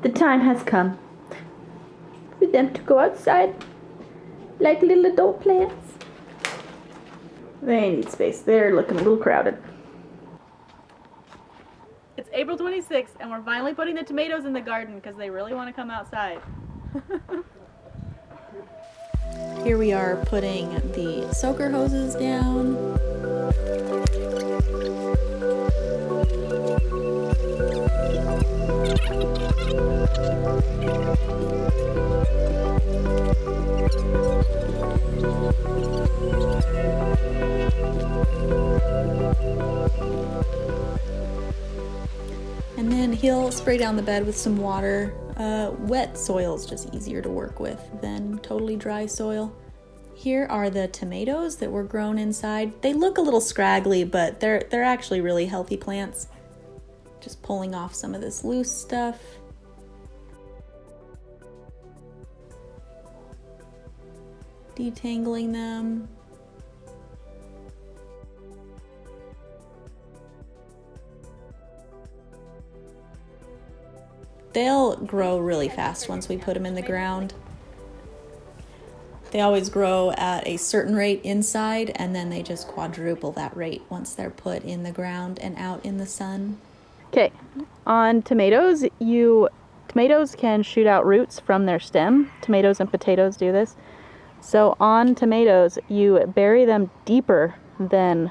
The time has come for them to go outside like little adult plants. They need space. They're looking a little crowded. It's April 26th and we're finally putting the tomatoes in the garden because they really want to come outside. Here we are putting the soaker hoses down. And then he'll spray down the bed with some water. Wet soil is just easier to work with than totally dry soil. Here are the tomatoes that were grown inside. They look a little scraggly, but they're actually really healthy plants. Just pulling off some of this loose stuff. Detangling them. They'll grow really fast once we put them in the ground. They always grow at a certain rate inside, and then they just quadruple that rate once they're put in the ground and out in the sun. Okay, on tomatoes, tomatoes can shoot out roots from their stem. Tomatoes and potatoes do this. So on tomatoes, you bury them deeper than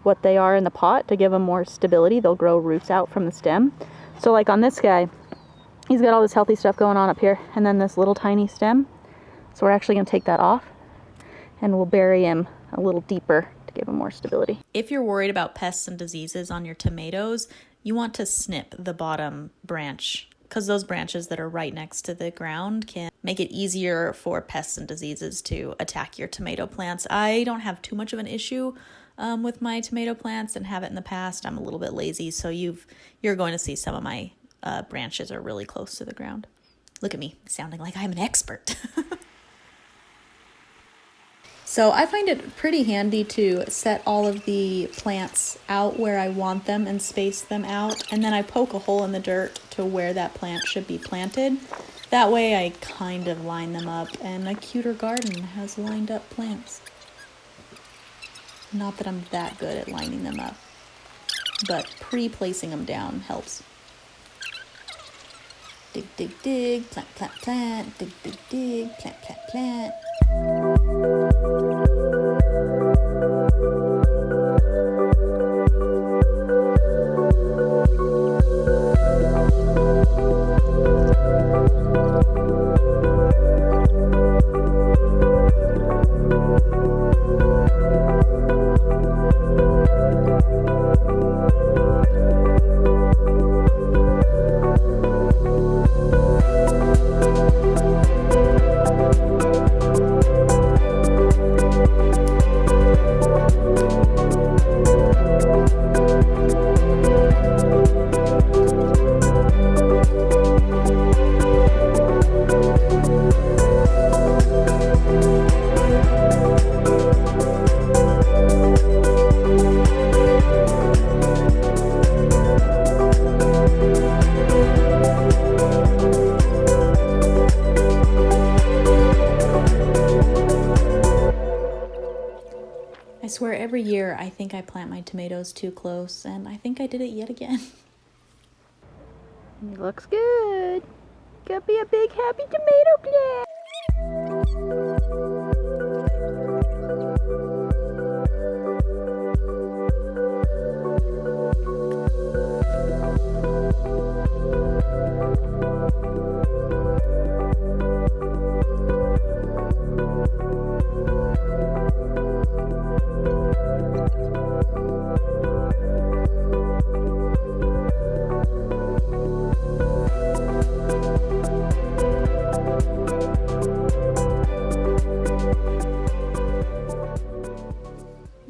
what they are in the pot to give them more stability. They'll grow roots out from the stem. So like on this guy, he's got all this healthy stuff going on up here, and then this little tiny stem. So we're actually going to take that off, and we'll bury him a little deeper to give him more stability. If you're worried about pests and diseases on your tomatoes, you want to snip the bottom branch, because those branches that are right next to the ground can make it easier for pests and diseases to attack your tomato plants. I don't have too much of an issue with my tomato plants and have it in the past. I'm a little bit lazy, so you're going to see some of my branches are really close to the ground. Look at me sounding like I'm an expert. So I find it pretty handy to set all of the plants out where I want them and space them out, and then I poke a hole in the dirt to where that plant should be planted. That way I kind of line them up, and a cuter garden has lined up plants. Not that I'm that good at lining them up, but pre-placing them down helps. Dig, dig, dig, plant, plant, plant, dig, dig, dig, plant, plant, plant. I swear every year I think I plant my tomatoes too close, and I think I did it yet again. It looks good. Gonna be a big happy tomato plant.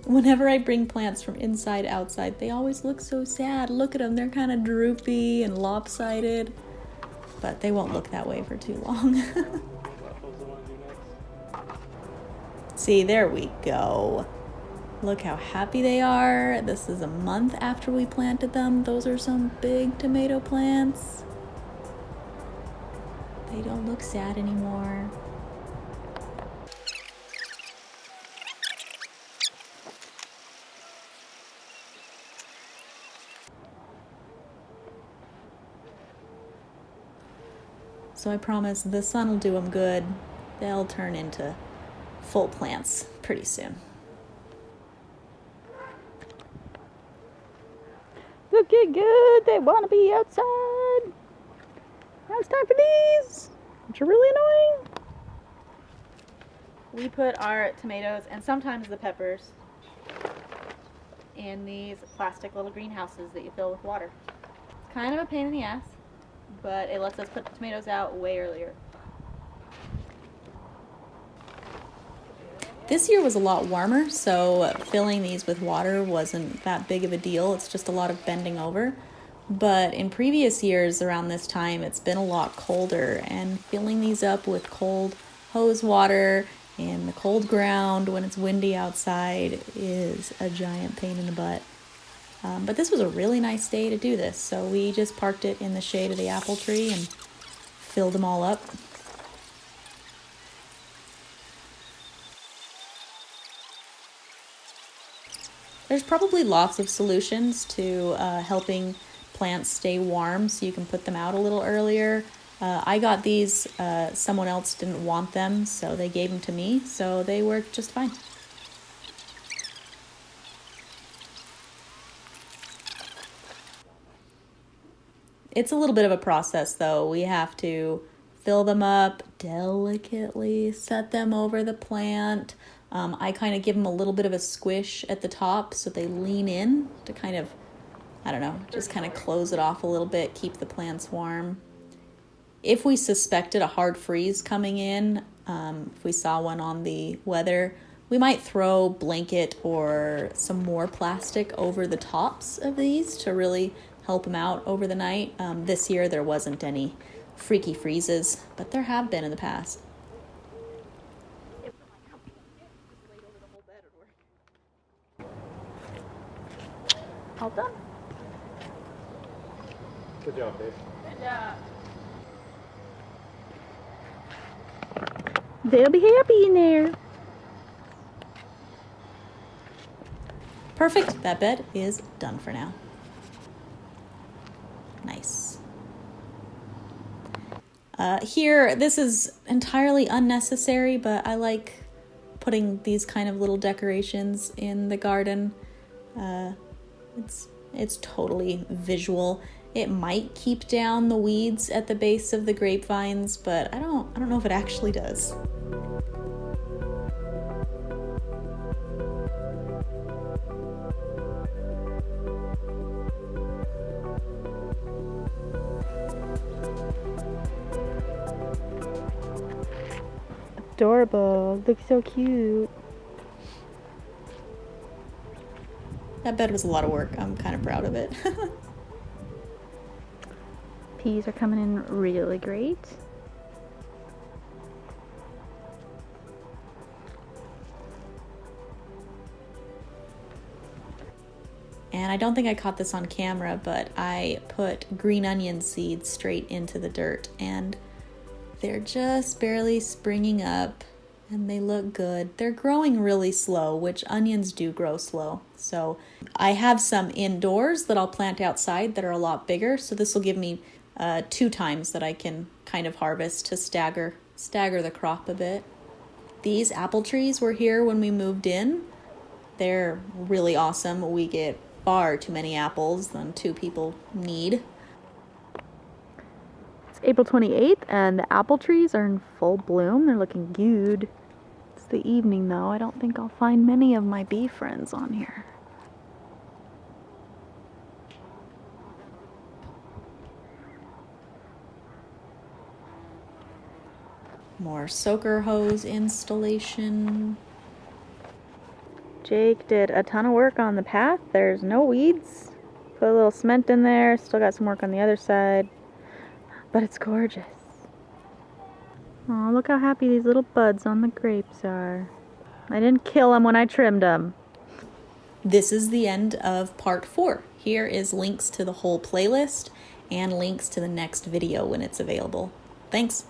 Whenever I bring plants from inside outside, they always look so sad. Look at them, they're kind of droopy and lopsided. But they won't look that way for too long. See, there we go. Look how happy they are. This is a month after we planted them. Those are some big tomato plants. They don't look sad anymore. So I promise the sun will do them good. They'll turn into full plants pretty soon. Looking good. They want to be outside. Now it's time for these, which are really annoying. We put our tomatoes and sometimes the peppers in these plastic little greenhouses that you fill with water. It's kind of a pain in the ass, but it lets us put the tomatoes out way earlier. This year was a lot warmer, so filling these with water wasn't that big of a deal. It's just a lot of bending over. But in previous years around this time, it's been a lot colder, and filling these up with cold hose water in the cold ground when it's windy outside is a giant pain in the butt. But this was a really nice day to do this, so we just parked it in the shade of the apple tree and filled them all up. There's probably lots of solutions to helping plants stay warm so you can put them out a little earlier. I got these, someone else didn't want them, so they gave them to me, so they worked just fine. It's a little bit of a process though. We have to fill them up delicately, set them over the plant. I kind of give them a little bit of a squish at the top so they lean in to kind of, I don't know, just kind of close it off a little bit, keep the plants warm. If we suspected a hard freeze coming in, if we saw one on the weather, we might throw blanket or some more plastic over the tops of these to really help them out over the night. This year there wasn't any freaky freezes, but there have been in the past. All done. Good job, Dave. Good job. They'll be happy in there. Perfect. That bed is done for now. Nice. Here, this is entirely unnecessary, but I like putting these kind of little decorations in the garden. It's totally visual. It might keep down the weeds at the base of the grapevines, but I don't know if it actually does. Adorable. Looks so cute. That bed was a lot of work. I'm kind of proud of it. Peas are coming in really great. And I don't think I caught this on camera, but I put green onion seeds straight into the dirt, and they're just barely springing up, and they look good. They're growing really slow, which onions do grow slow. So I have some indoors that I'll plant outside that are a lot bigger. So this will give me 2 times that I can kind of harvest to stagger the crop a bit. These apple trees were here when we moved in. They're really awesome. We get far too many apples than 2 people need. It's April 28th and the apple trees are in full bloom. They're looking good. It's the evening though. I don't think I'll find many of my bee friends on here. More soaker hose installation. Jake did a ton of work on the path. There's no weeds. Put a little cement in there. Still got some work on the other side. But it's gorgeous. Oh, look how happy these little buds on the grapes are. I didn't kill them when I trimmed them. This is the end of part 4. Here is links to the whole playlist and links to the next video when it's available. Thanks.